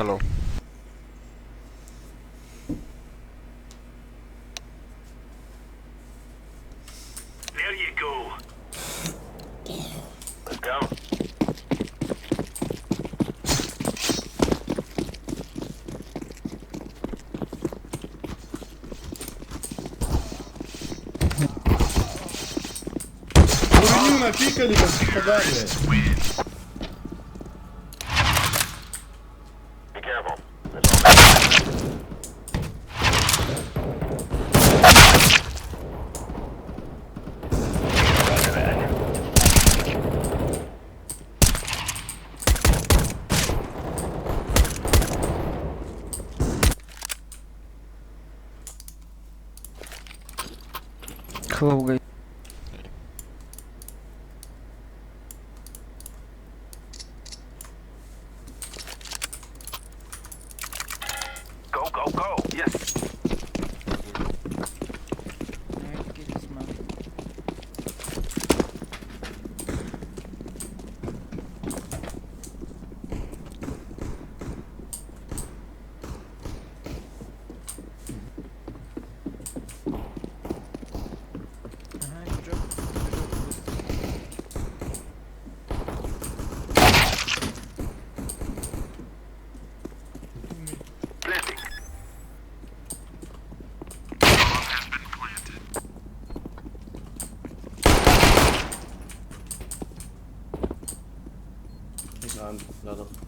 hello. There you go. Let's go. Kurwa, pikali go spadanie. Be careful. There's all Hello guys. Go, go, go. Yes. Planting. Bomb has been planted. Is aan, laat op.